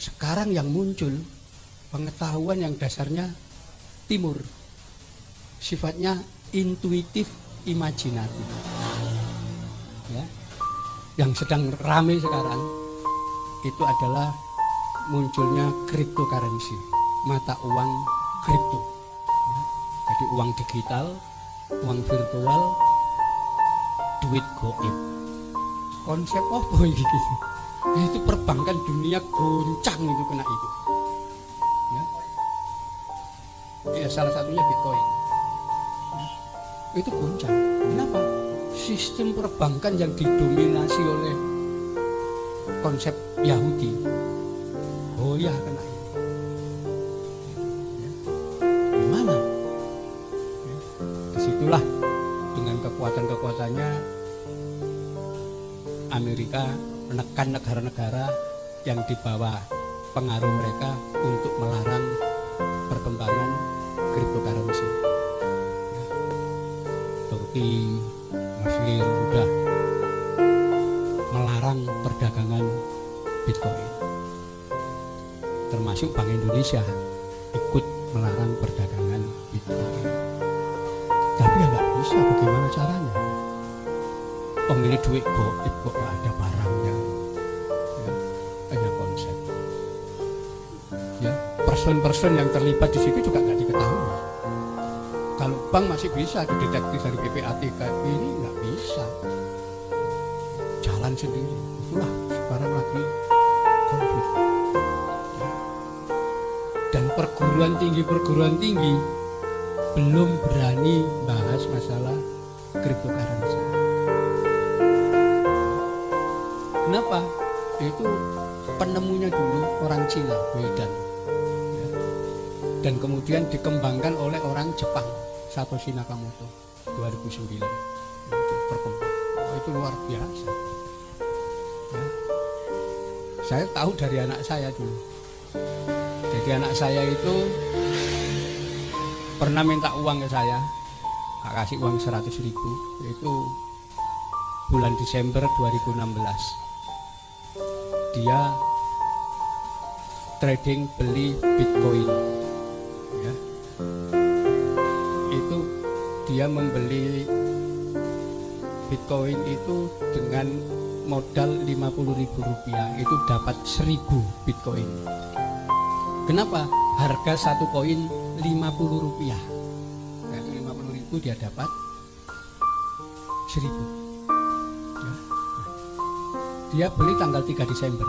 Sekarang yang muncul pengetahuan yang dasarnya timur, sifatnya intuitif imajinatif. Ya. Yang sedang ramai sekarang itu adalah munculnya cryptocurrency, mata uang kripto. Ya. Jadi uang digital, uang virtual, duit goib. Konsep apa ini gitu? Itu perbankan dunia goncang itu kena itu. Ya, salah satunya Bitcoin. Ya, itu goncang. Kenapa? Sistem perbankan yang didominasi oleh konsep Yahudi. Oh ya kena ini. Ya. Gimana? Ya. Disitulah dengan kekuatan-kekuatannya Amerika menekan negara-negara yang di bawah pengaruh mereka untuk melarang perkembangan cryptocurrency. Ya. Turki, Mesir sudah melarang perdagangan Bitcoin. Termasuk Bank Indonesia ikut melarang perdagangan Bitcoin. Tapi ya nggak bisa, bagaimana caranya? Oh ini duit goib kok nggak ada barangnya. Ya, hanya konsep. Ya, person-person yang terlibat di situ juga nggak diketahui. Kalau bank masih bisa dideteksi dari PPATK, ini nggak bisa. Jalan sendiri. Itulah sekarang lagi konflik. Ya. Dan perguruan tinggi belum berani bahas masalah cryptocurrency. Kenapa? Itu penemunya dulu orang Cina, Wedan. Ya. Dan kemudian dikembangkan oleh orang Jepang, Satoshi Nakamoto, 2009. Itu berkembang. Oh, itu luar biasa. Ya. Saya tahu dari anak saya dulu. Jadi anak saya itu pernah minta uang ke saya, kasih uang 100.000, itu bulan Desember 2016. Dia trading beli Bitcoin. Ya. Itu dia membeli Bitcoin itu dengan modal Rp50.000, itu dapat 1.000 Bitcoin. Kenapa? Harga satu koin Rp50. Nah, 50.000 dia dapat 1.000. Ya. Dia beli tanggal 3 Desember.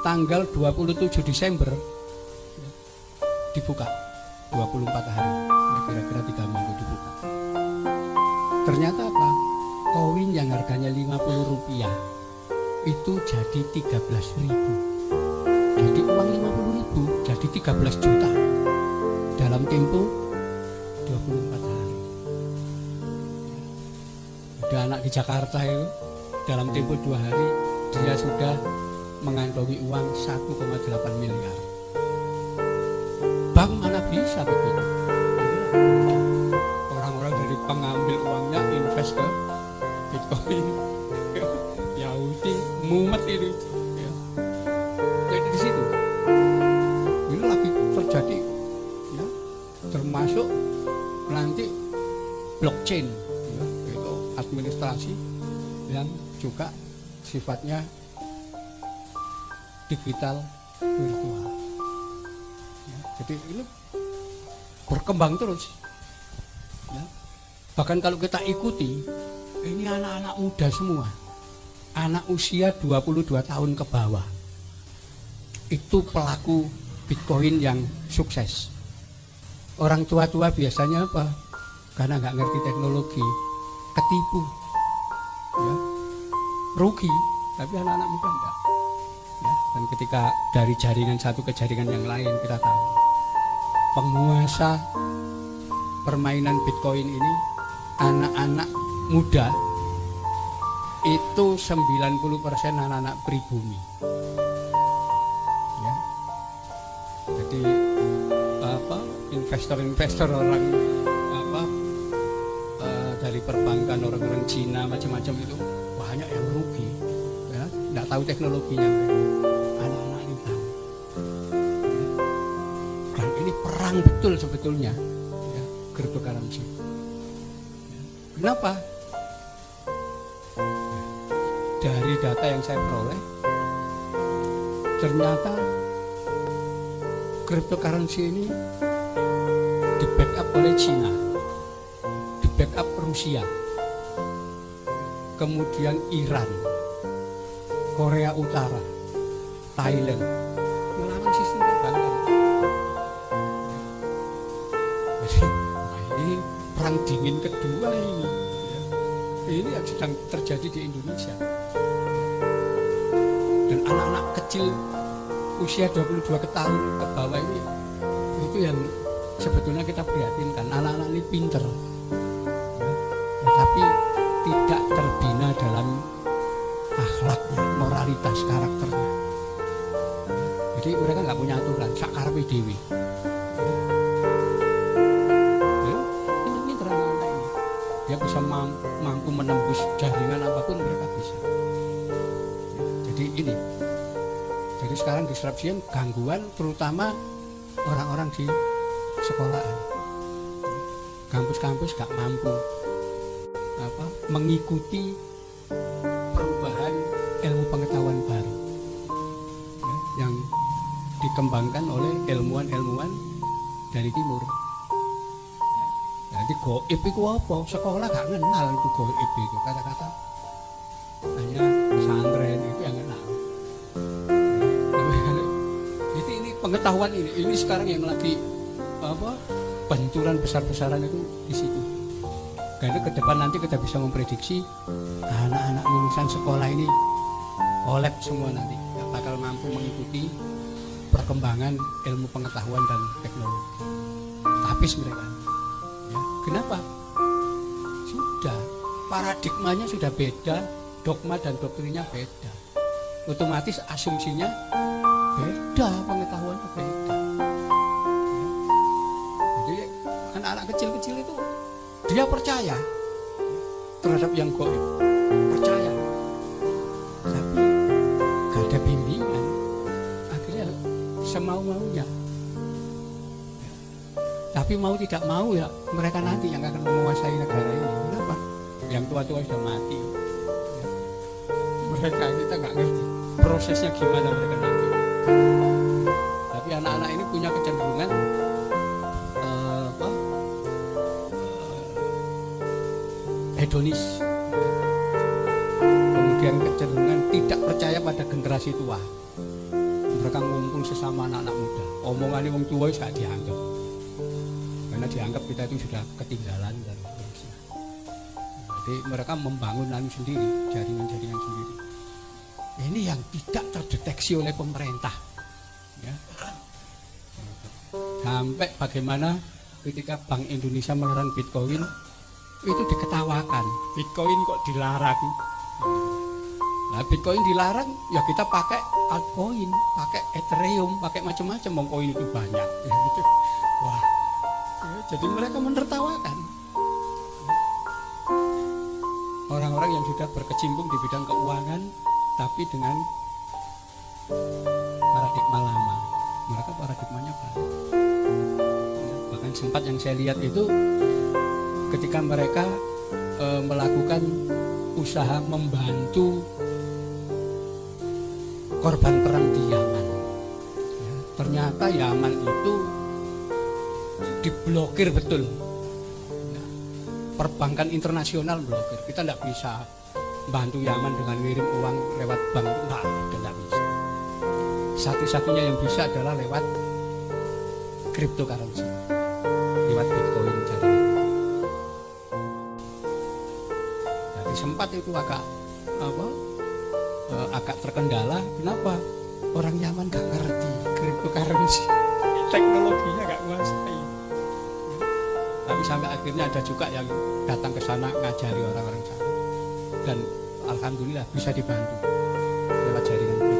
Tanggal 27 Desember ya, dibuka 24 hari. Ya, kira-kira 3 minggu dibuka. Ternyata apa? Koin yang harganya Rp50 itu jadi 13.000. Jadi uang 50.000 jadi 13 juta dalam tempo 24 hari. Ada anak di Jakarta itu dalam tempo 2 hari dia sudah mengantongi uang 1,8 miliar. Bank mana bisa begitu? Orang-orang dari pengambil uangnya invest ke Bitcoin. Yahudi mumet itu. Ya. Jadi di situ ini lagi terjadi, ya, termasuk nanti blockchain, ya, itu administrasi yang juga sifatnya digital virtual. Ya, jadi ini berkembang terus. Ya. Bahkan kalau kita ikuti, ini anak-anak muda semua, anak usia 22 tahun ke bawah, itu pelaku Bitcoin yang sukses. Orang tua-tua biasanya apa? Karena nggak ngerti teknologi, ketipu, ya, rugi. Tapi anak-anak muda enggak. Ya, dan ketika dari jaringan satu ke jaringan yang lain, kita tahu penguasa permainan Bitcoin ini anak-anak muda, itu 90% anak-anak pribumi. Ya. Jadi investor-investor orang dari perbankan, orang-orang Cina macam-macam itu banyak yang rugi, ya, nggak tahu teknologinya. Anak-anak ini tahu. ini perang betul sebetulnya, ya, cryptocurrency. Kenapa? Dari data yang saya peroleh, ternyata cryptocurrency ini di backup oleh Cina, di backup Rusia, kemudian Iran, Korea Utara, Thailand, melawan sistem perbankan. Jadi ini perang dingin kedua ini. Ini yang sedang terjadi di Indonesia. Dan anak-anak kecil usia 22 tahun ke bawah ini, itu yang sebetulnya kita prihatinkan. Anak-anak ini pinter, tapi tidak terbina dalam akhlaknya, moralitas, karakternya. Jadi mereka nggak punya aturan, sakarepe dhewe. Ini anak-anak ini, dia bisa mampu menembus jaringan apapun, mereka bisa. Jadi ini, jadi sekarang disruption, gangguan terutama orang-orang di sekolahan, kampus-kampus gak mampu mengikuti perubahan ilmu pengetahuan baru, ya, yang dikembangkan oleh ilmuwan-ilmuwan dari timur. Jadi goib itu apa? Sekolah gak kenal itu goib itu, kata-kata hanya pesantren itu yang kenal. Jadi ini pengetahuan ini sekarang yang lagi benturan besar-besaran itu di situ. Karena ke depan nanti kita bisa memprediksi anak-anak lulusan sekolah ini kolab semua nanti, gak bakal mampu mengikuti perkembangan ilmu pengetahuan dan teknologi. Habis mereka. Ya, kenapa? Sudah paradigmanya sudah beda, dogma dan doktrinnya beda. Otomatis asumsinya beda, pengetahuannya beda. Ya. Jadi anak-anak kecil-kecil itu dia percaya terhadap yang gaib, percaya, tapi gak ada bimbingan, akhirnya semau-maunya. Ya. Tapi mau tidak mau ya mereka nanti yang akan menguasai negara ini. Kenapa? Yang tua-tua sudah mati. Ya. Mereka kita nggak ngerti prosesnya gimana mereka nanti. Tapi anak-anak ini punya kecenderungan hedonis, kemudian kecenderungan tidak percaya pada generasi tua. Mereka ngumpul sesama anak-anak muda, omongannya wong tua gak dianggap, karena dianggap kita itu sudah ketinggalan dan seterusnya. Jadi mereka membangun sendiri, jaringan-jaringan sendiri. Ini yang tidak terdeteksi oleh pemerintah, ya. Sampai bagaimana ketika Bank Indonesia melarang Bitcoin, itu diketawakan. Bitcoin kok dilarang? Nah, Bitcoin dilarang, ya kita pakai altcoin, pakai Ethereum, pakai macam-macam, mau koin itu banyak. Ya, gitu. Wah, ya, jadi mereka menertawakan orang-orang yang sudah berkecimpung di bidang keuangan, tapi dengan paradigma lama. Mereka paradigmanya baru. Ya, bahkan sempat yang saya lihat itu ketika mereka melakukan usaha membantu korban perang di Yaman, ya, ternyata Yaman itu diblokir betul, ya, perbankan internasional blokir. Kita tidak bisa bantu Yaman dengan ngirim uang lewat bank, tidak bisa. Satu-satunya yang bisa adalah lewat cryptocurrency, lewat Bitcoin. Sempat itu agak terkendala. Kenapa? Orang Yaman gak ngerti cryptocurrency, teknologinya gak menguasai. Tapi sampai akhirnya ada juga yang datang ke sana ngajari orang-orang sana, dan alhamdulillah bisa dibantu lewat jaringan.